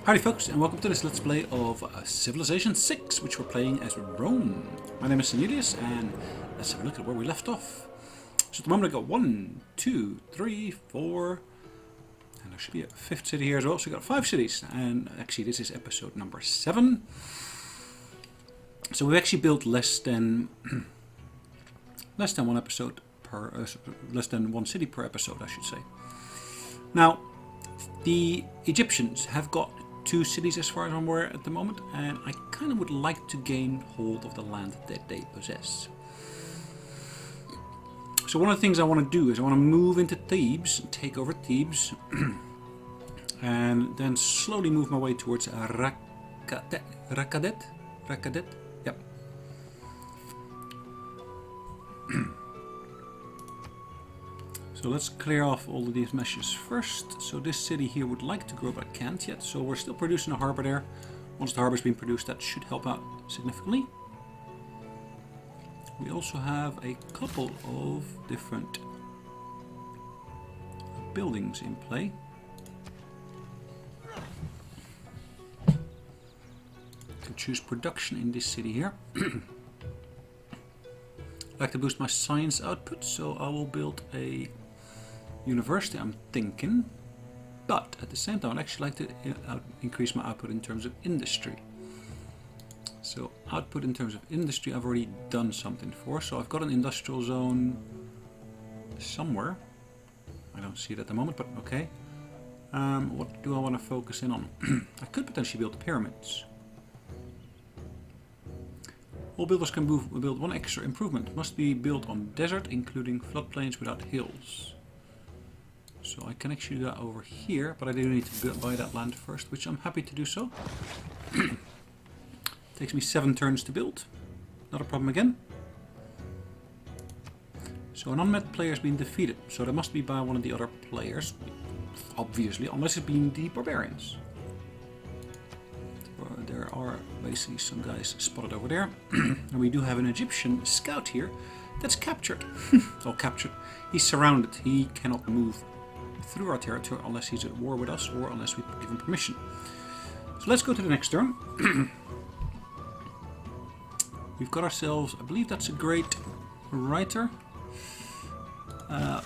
Howdy folks, and welcome to this Let's Play of Civilization 6, which we're playing as Rome. My name is Sonelias, and let's have a look at where we left off. So at the moment I got 1, 2, 3, 4, and there should be a 5th city here as well, so we got 5 cities, and actually this is episode number 7. So we've actually built less than one episode per, less than one city per episode, I should say. Now, the Egyptians have got 2 cities as far as I'm aware at the moment, and I kind of would like to gain hold of the land that they possess. So one of the things I want to do is I want to move into Thebes, take over Thebes, and then slowly move my way towards Rakadet? Yep. So let's clear off all of these meshes first. So this city here would like to grow, but can't yet. So we're still producing a harbour there. Once the harbour's been produced, that should help out significantly. We also have a couple of different buildings in play. I can choose production in this city here. I'd like to boost my science output, so I will build a university, I'm thinking, but at the same time I'd actually like to increase my output in terms of industry. So output in terms of industry I've already done something for, so I've got an industrial zone somewhere. I don't see it at the moment, but okay. What do I want to focus in on? I could potentially build pyramids. All builders can build one extra improvement. Must be built on desert, including floodplains without hills. So I can actually do that over here, but I do need to buy that land first, which I'm happy to do so. Takes me 7 turns to build. Not a problem again. So an unmet player has been defeated, so that must be by one of the other players, obviously, unless it's been the barbarians. There are basically some guys spotted over there. And we do have an Egyptian scout here that's captured. Well, captured. He's surrounded. He cannot move through our territory unless he's at war with us or unless we give him permission. So let's go to the next turn. We've got ourselves, I believe that's a great writer.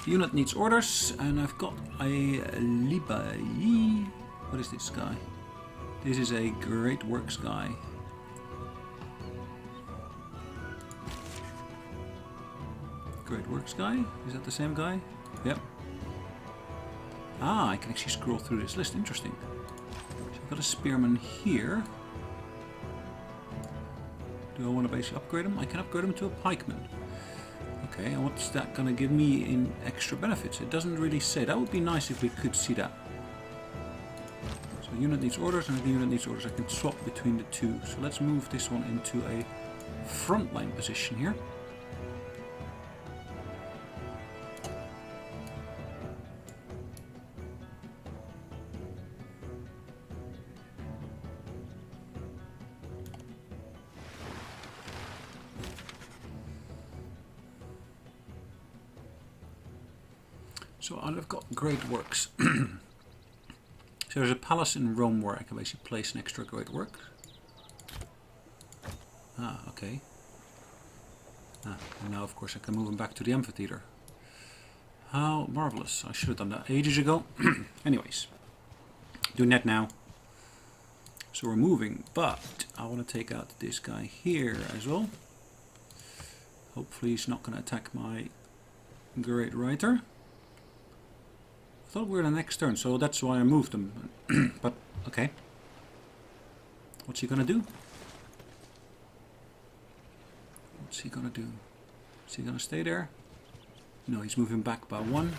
Unit needs orders, and I've got a Libai. What is this guy? This is a great works guy. Great works guy? Is that the same guy? Yep. Ah, I can actually scroll through this list. Interesting. So I've got a spearman here. Do I want to basically upgrade him? I can upgrade him to a pikeman. Okay, and what's that going to give me in extra benefits? It doesn't really say. That would be nice if we could see that. So unit needs orders, and if the unit needs orders I can swap between the two. So let's move this one into a frontline position here. So I've got great works. So there's a palace in Rome where I can basically place an extra great work. Ah, okay. Ah, and now of course I can move him back to the amphitheater. How marvelous. I should have done that ages ago. Anyways, doing that now. So we're moving, but I want to take out this guy here as well. Hopefully he's not going to attack my great writer. I thought we were the next turn, so that's why I moved them. But, okay. What's he gonna do? What's he gonna do? Is he gonna stay there? No, he's moving back by 1,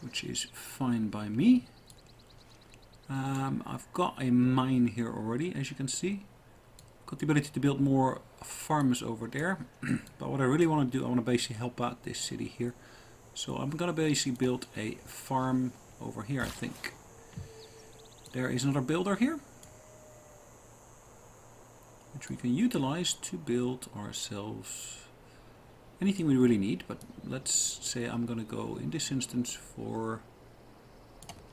which is fine by me. I've got a mine here already, as you can see. Got the ability to build more farms over there. But what I really want to do, I want to basically help out this city here. So I'm going to basically build a farm over here, I think. There is another builder here, which we can utilize to build ourselves anything we really need. But let's say I'm going to go in this instance for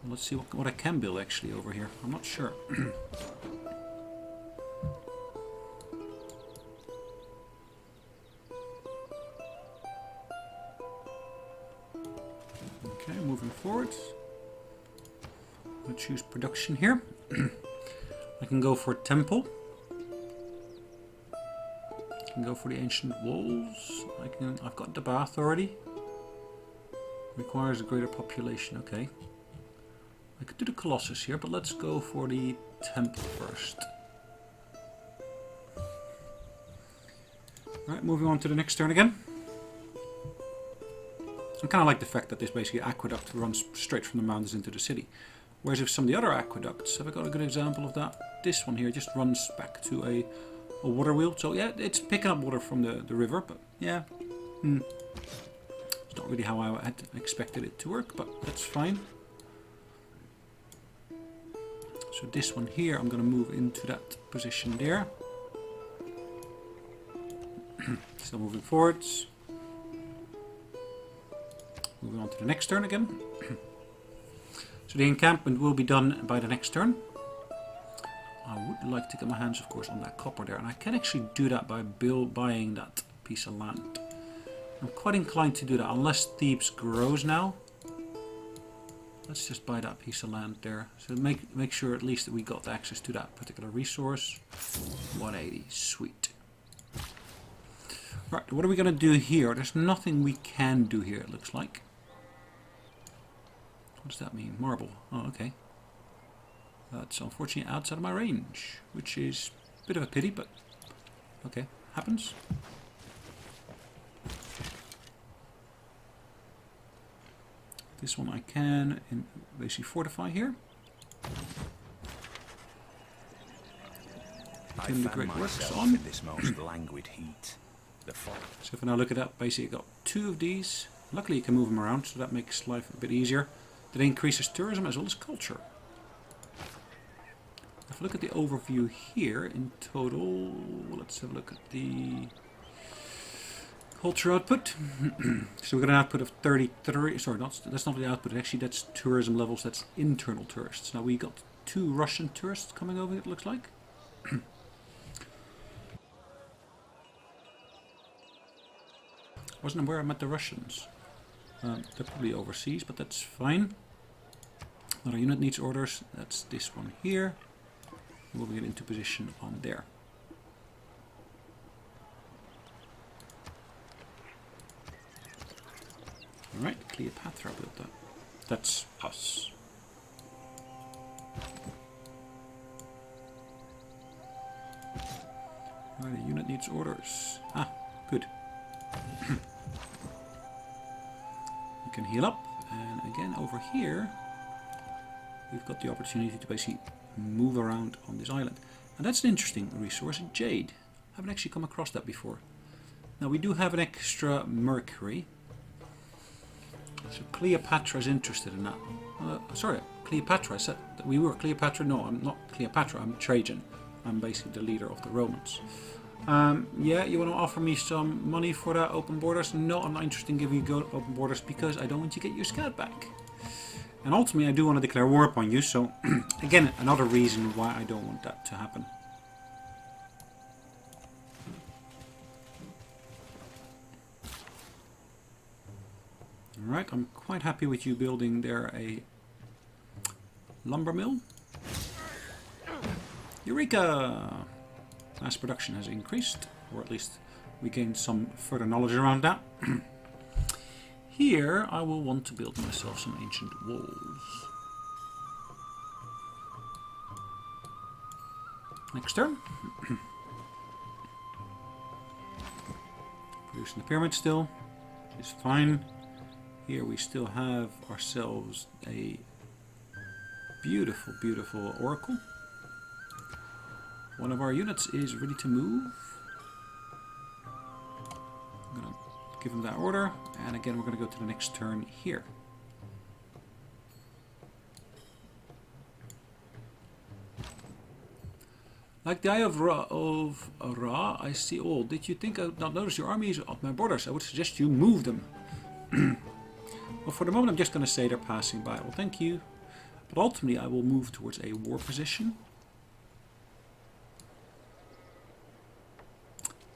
Let's see what I can build actually over here. I'm not sure. Okay, moving forward. I'll choose production here. I can go for temple. I can go for the ancient walls. I've got the bath already. Requires a greater population. Okay. I could do the Colossus here, but let's go for the temple first. Alright, moving on to the next turn again. I kind of like the fact that this basically aqueduct runs straight from the mountains into the city. Whereas if some of the other aqueducts, have I got a good example of that? This one here just runs back to a water wheel. So yeah, it's picking up water from the river, but yeah. It's not really how I had expected it to work, but that's fine. So this one here, I'm going to move into that position there. Still moving forwards. Moving on to the next turn again. So the encampment will be done by the next turn. I would like to get my hands, of course, on that copper there. And I can actually do that by buying that piece of land. I'm quite inclined to do that, unless Thebes grows now. Let's just buy that piece of land there. So make sure at least that we got access to that particular resource. 180, sweet. Right, what are we going to do here? There's nothing we can do here, it looks like. What does that mean? Marble. Oh, okay. That's unfortunately outside of my range, which is a bit of a pity, but okay, happens. This one I can basically fortify here. I found myself in this most languid heat. So if I now look at that, basically got 2 of these. Luckily you can move them around, so that makes life a bit easier. That increases tourism as well as culture. If I look at the overview here, in total, let's have a look at the culture output. So we've got an output of 33, sorry, that's not the output, actually that's tourism levels, that's internal tourists. Now we got 2 Russian tourists coming over, it looks like. Wasn't aware I met the Russians. They're probably overseas, but that's fine. Another unit needs orders, that's this one here. We'll get into position on there. Alright, Cleopatra built that. That's us. Alright, the unit needs orders. Ah, good. You can heal up, and again over here we've got the opportunity to basically move around on this island. And that's an interesting resource, jade. I haven't actually come across that before. Now we do have an extra mercury. So Cleopatra is interested in that. Sorry, Cleopatra. I said that we were Cleopatra. No, I'm not Cleopatra. I'm Trajan. I'm basically the leader of the Romans. Yeah, you want to offer me some money for that open borders? No, I'm not interested in giving you open borders because I don't want you to get your scout back. And ultimately, I do want to declare war upon you. So, again, another reason why I don't want that to happen. Alright, I'm quite happy with you building there a lumber mill. Eureka! Mass production has increased, or at least we gained some further knowledge around that. Here I will want to build myself some ancient walls. Next turn. Producing the pyramid still, which is fine. Here we still have ourselves a beautiful, beautiful oracle. One of our units is ready to move. I'm going to give him that order, and again we're going to go to the next turn here. Like the Eye of Ra, I see all. Did you think I would not notice your armies at my borders? I would suggest you move them. Well, for the moment I'm just going to say they're passing by. Well, thank you. But ultimately I will move towards a war position.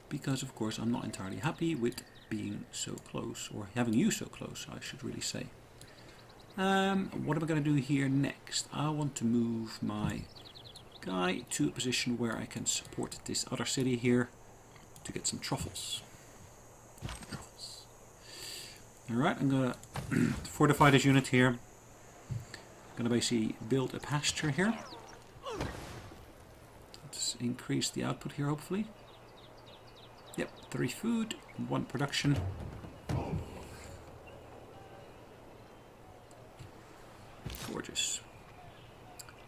Because of course I'm not entirely happy with being so close, or having you so close, I should really say. What am I going to do here next? I want to move my guy to a position where I can support this other city here to get some truffles. Alright, I'm going to fortify this unit here. I'm going to basically build a pasture here. Let's increase the output here, hopefully. Yep, 3 food, 1 production. Gorgeous.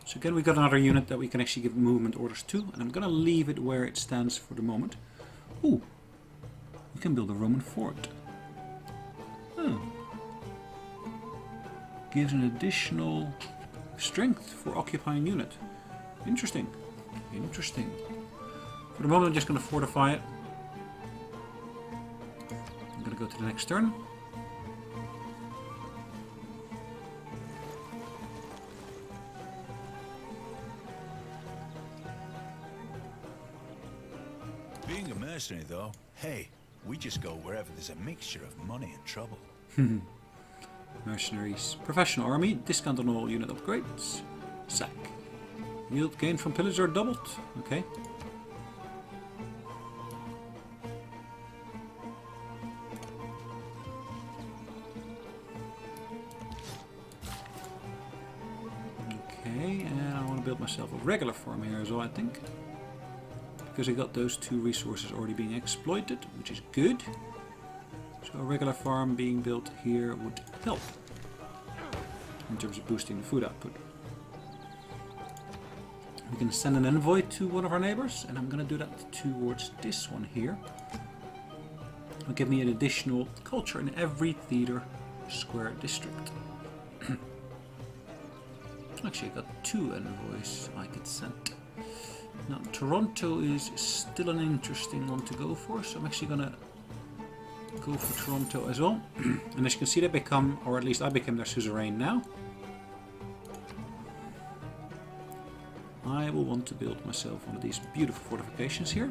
So again, we've got another unit that we can actually give movement orders to, and I'm going to leave it where it stands for the moment. Ooh, we can build a Roman fort. Oh. Gives an additional strength for occupying unit. Interesting. Interesting. For the moment, I'm just going to fortify it. I'm going to go to the next turn. Being a mercenary, though, hey, we just go wherever there's a mixture of money and trouble. Mercenaries. Professional army. Discount on all unit upgrades. Sack. Yield gain from pillage are doubled. Okay. Okay, and I want to build myself a regular farm here as well, I think. Because I got those 2 resources already being exploited, which is good. So a regular farm being built here would help in terms of boosting the food output. We can send an envoy to one of our neighbors, and I'm going to do that towards this one here. It'll give me an additional culture in every theater square district. Actually, I got 2 envoys I could send. Now, Toronto is still an interesting one to go for, so I'm actually going to go for Toronto as well. And as you can see, they become, or at least I became their suzerain now. I will want to build myself one of these beautiful fortifications here.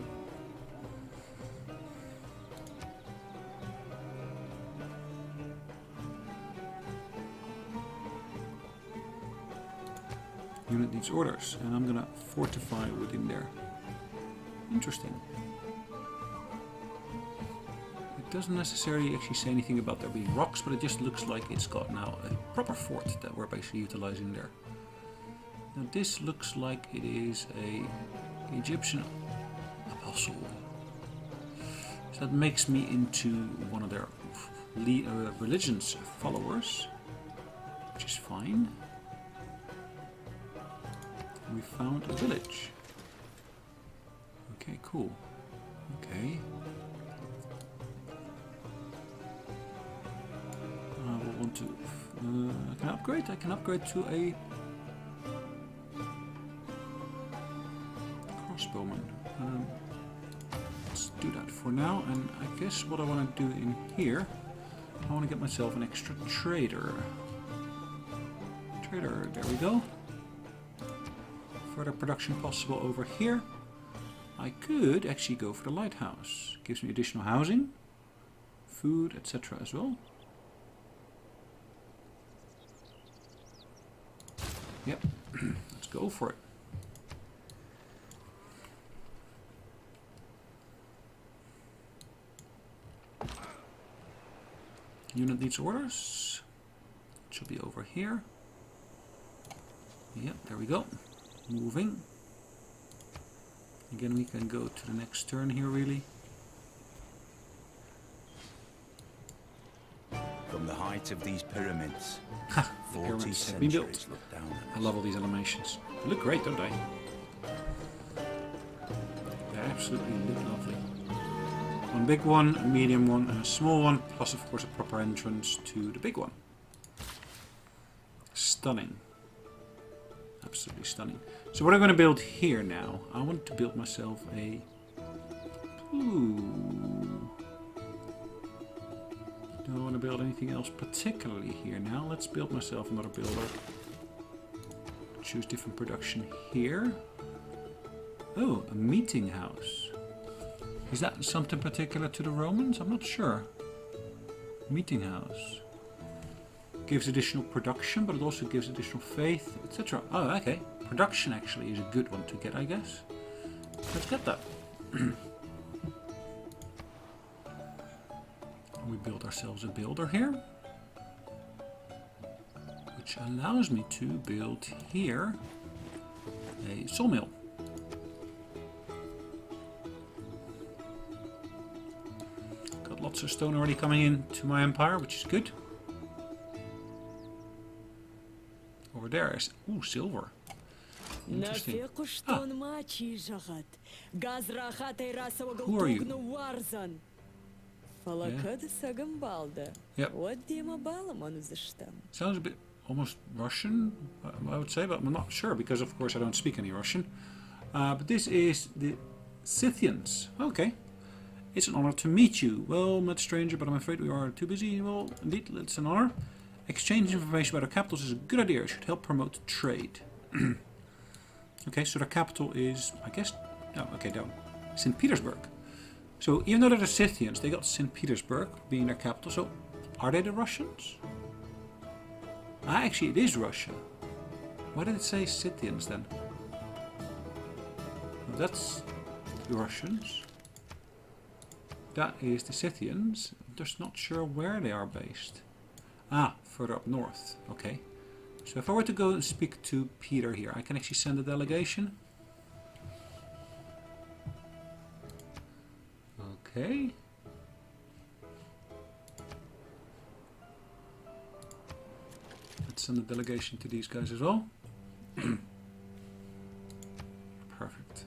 Unit needs orders, and I'm gonna fortify within there. Interesting. It doesn't necessarily actually say anything about there being rocks, but it just looks like it's got now a proper fort that we're basically utilizing there. Now this looks like it is a Egyptian apostle. So that makes me into one of their religion's followers, which is fine. We found a village. Okay, cool. Okay. I will want to... I can upgrade? I can upgrade to a... crossbowman. Let's do that for now. And I guess what I want to do in here... I want to get myself an extra trader. Trader, there we go. Further production possible over here. I could actually go for the lighthouse. Gives me additional housing, food, etc. as well. Yep, let's go for it. Unit needs orders. It should be over here. Yep, there we go. Moving. Again, we can go to the next turn here, really. From the height of these pyramids, 40 have been built. centuries look down I at us. love all these animations. They look great, don't they? They absolutely look lovely. One big one, a medium one, and a small one, plus of course a proper entrance to the big one. Stunning. Absolutely stunning. So what I'm going to build here now, I want to build myself a... Ooh. Do I want to build anything else particularly here now? Let's build myself another builder. choose different production here. Oh, a meeting house. Is that something particular to the Romans? I'm not sure. Meeting house. Gives additional production, but it also gives additional faith, etc. Oh, okay. Production actually is a good one to get, I guess. Let's get that. We build ourselves a builder here, which allows me to build here a sawmill. Got lots of stone already coming into my empire, which is good. Over there is silver. Interesting. Ah. Who are you? Yep. Sounds a bit almost Russian, I would say, but I'm not sure because, of course, I don't speak any Russian. But this is the Scythians. Okay. It's an honor to meet you. Well, met stranger, but I'm afraid we are too busy. Well, indeed, it's an honor. Exchange information about our capitals is a good idea. It should help promote trade. Okay, so their capital is, I guess, no, okay, down. St. Petersburg. So even though they're the Scythians, they got St. Petersburg being their capital. So are they the Russians? Ah, actually, it is Russia. Why did it say Scythians then? Well, that's the Russians. That is the Scythians. I'm just not sure where they are based. Ah, further up north. Okay. So if I were to go and speak to Peter here, I can actually send a delegation. Okay. Let's send a delegation to these guys as well. Perfect.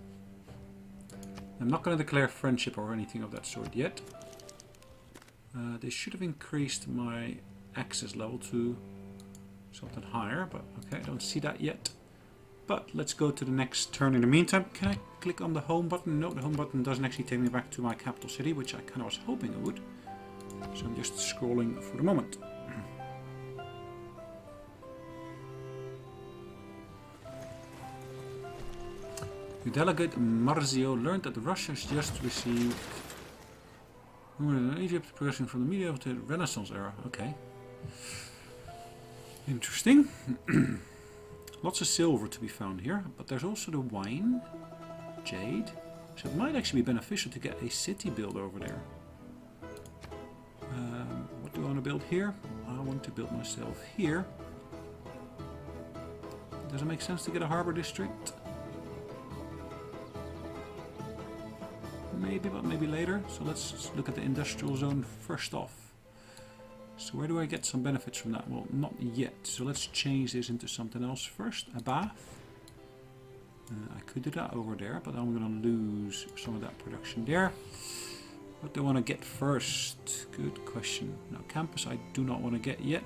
I'm not going to declare friendship or anything of that sort yet. They should have increased my access level to something higher, but okay, I don't see that yet. But let's go to the next turn in the meantime. Can I click on the home button? No, the home button doesn't actually take me back to my capital city, which I kind of was hoping it would. So I'm just scrolling for the moment. The delegate Marzio learned that Russia has just received Egypt progressing from the media of the Renaissance era. Okay. Interesting. Lots of silver to be found here, but there's also the wine, jade. So it might actually be beneficial to get a city built over there. What do I want to build here? I want to build myself here. Does it make sense to get a harbor district? Maybe, but maybe later. So let's look at the industrial zone first off. So where do I get some benefits from that? Well, not yet. So let's change this into something else first. A bath. I could do that over there, but I'm going to lose some of that production there. What do I want to get first? Good question. Now, campus I do not want to get yet.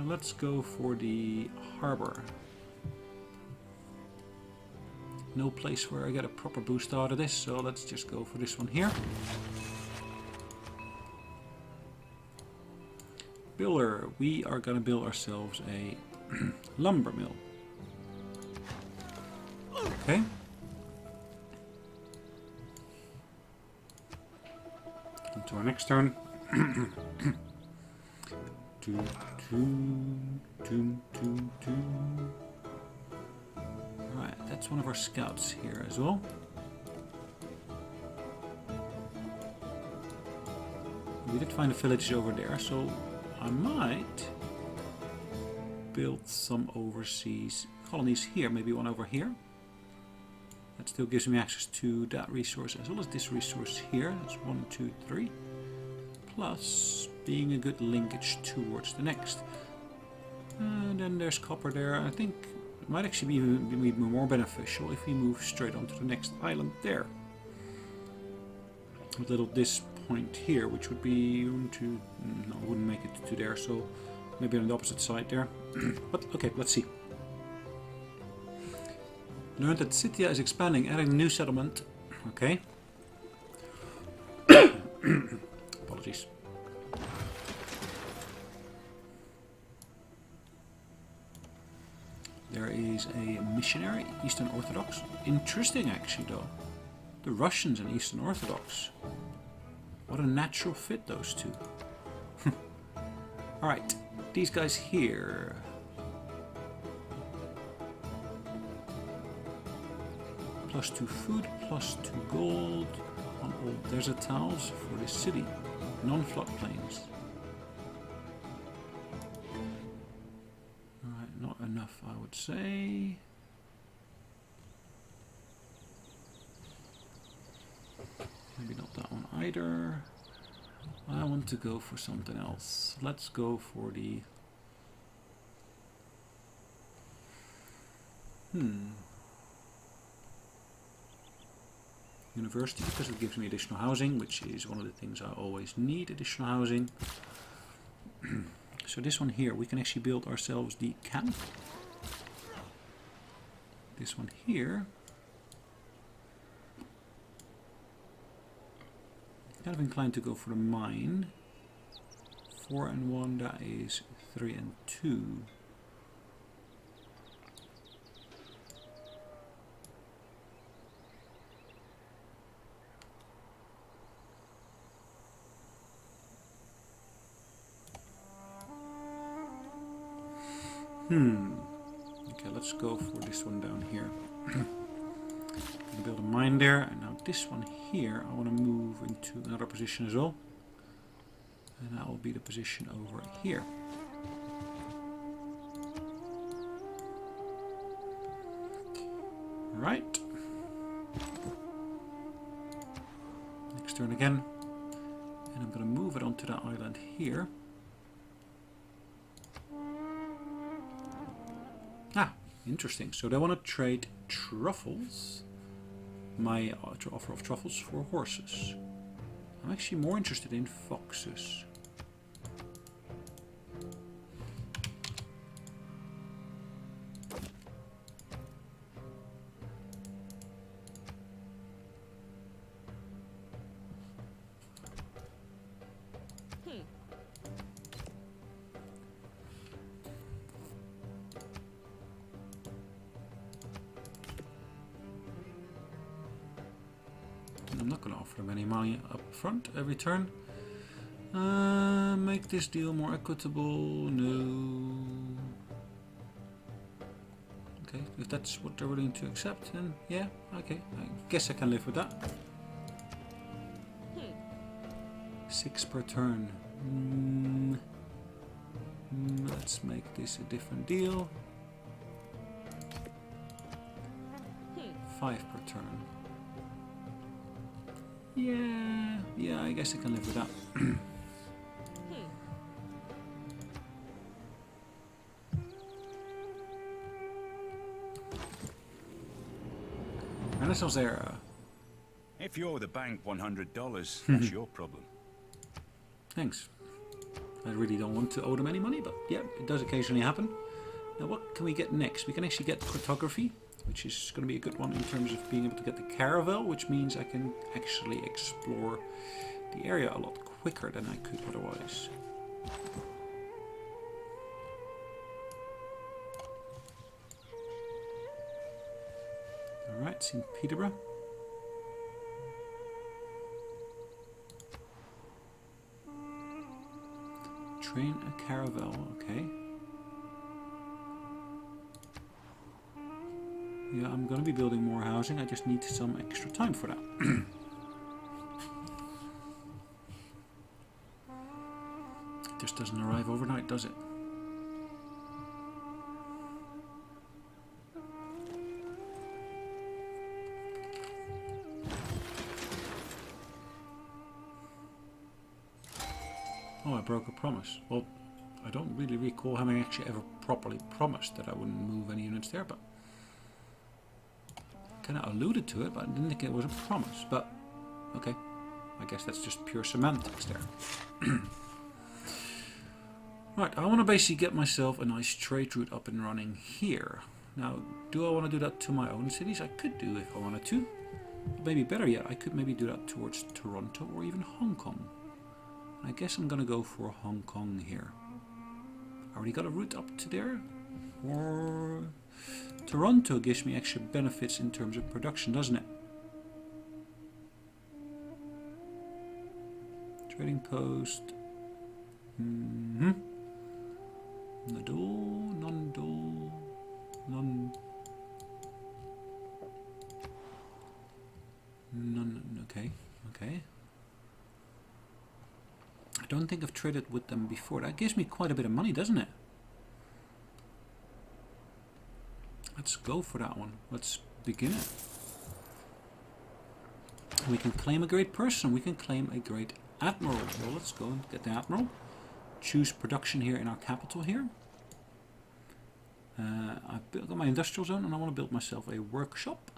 Let's go for the harbor. No place where I get a proper boost out of this, so let's just go for this one here. Builder, we are going to build ourselves a lumber mill. Okay. On to our next turn. Right, that's one of our scouts here as well. We did find a village over there, so I might build some overseas colonies here, maybe one over here. That still gives me access to that resource as well as this resource here. That's 1, 2, 3. Plus being a good linkage towards the next. And then there's copper there. I think it might actually be more beneficial if we move straight onto the next island there. With little this point here, which would be 1, 2, no, I wouldn't make it to there, so maybe on the opposite side there. But okay, let's see. Learned that Scythia is expanding, adding a new settlement. Okay. Apologies. missionary, Eastern Orthodox. Interesting, actually, though. The Russians and Eastern Orthodox. What a natural fit, those two. Alright, these guys here. +2 food, +2 gold on all desert tiles for this city. Non-floodplains. Alright, not enough, I would say. Maybe not that one either. I want to go for something else. Let's go for the... University, because it gives me additional housing, which is one of the things I always need, additional housing. So this one here, we can actually build ourselves the camp. This one here. Kind of inclined to go for the mine. 4 and 1, that is 3 and 2. Okay, let's go for this one down here. Gonna build a mine there, and now this one here I want to move into another position as well. And that will be the position over here. Right. Next turn again. And I'm going to move it onto that island here. Ah, interesting. So they want to trade truffles. My offer of truffles for horses. I'm actually more interested in foxes. I'm not going to offer them any money up front every turn. Make this deal more equitable. No. Okay, if that's what they're willing to accept, then yeah, okay. I guess I can live with that. 6 per turn. Let's make this a different deal. 5 per turn. Yeah, I guess I can live with that. Renaissance era. If you owe the bank $100, that's your problem. Thanks. I really don't want to owe them any money, but yeah, it does occasionally happen. Now what can we get next? We can actually get cartography, which is going to be a good one in terms of being able to get the caravel, which means I can actually explore the area a lot quicker than I could otherwise. Alright, St. Peterborough. Train a caravel, okay. Yeah, I'm going to be building more housing, I just need some extra time for that. It just doesn't arrive overnight, does it? Oh, I broke a promise. Well, I don't really recall having actually ever properly promised that I wouldn't move any units there, but kind of alluded to it, but I didn't think it was a promise. But okay, I guess that's just pure semantics there. Right, I want to basically get myself a nice trade route up and running here. Now, do I want to do that to my own cities? I could do if I wanted to. Maybe better yet, I could maybe do that towards Toronto or even Hong Kong. I guess I'm gonna go for Hong Kong here. I already got a route up to there. Or Toronto gives me extra benefits in terms of production, doesn't it? Trading post. Nadol, non-dol, non... Okay, okay. I don't think I've traded with them before. That gives me quite a bit of money, doesn't it? Let's go for that one. Let's begin it. We can claim a great person. We can claim a great admiral. Well, let's go and get the admiral. Choose production here in our capital here. I've got my industrial zone and I want to build myself a workshop.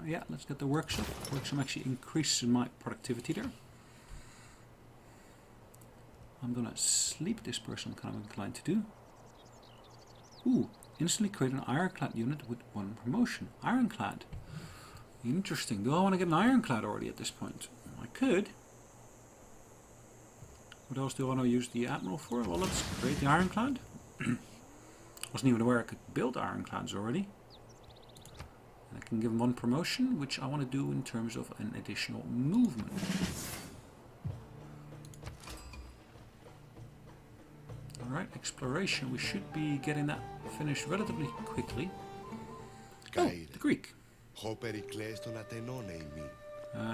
Yeah, let's get the workshop. Workshop actually increases my productivity there. I'm gonna sleep this person, I'm kind of inclined to do. Ooh, instantly create an ironclad unit with 1 promotion. Ironclad. Interesting. Do I want to get an ironclad already at this point? I could. What else do I want to use the admiral for? Well, let's create the ironclad. Wasn't even aware I could build ironclads already. And I can give them 1 promotion, which I want to do in terms of an additional movement. Alright, exploration. We should be getting that finished relatively quickly. Oh, the Greek.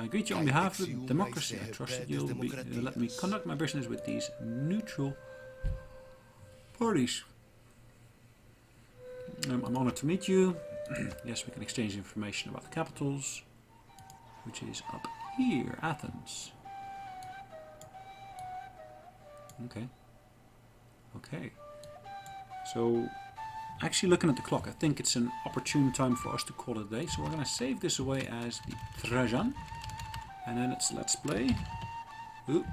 Greet you on behalf of democracy. I trust that you'll let me conduct my business with these neutral parties. I'm honored to meet you. Yes, we can exchange information about the capitals, which is up here, Athens. Okay. Okay. So, actually looking at the clock, I think it's an opportune time for us to call it a day. So we're going to save this away as the Trajan. And then let's play. Ooh.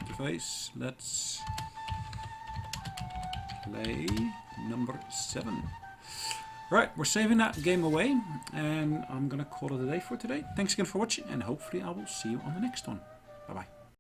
Interface. Let's play number 7. Right, we're saving that game away. And I'm going to call it a day for today. Thanks again for watching. And hopefully I will see you on the next one. Bye bye.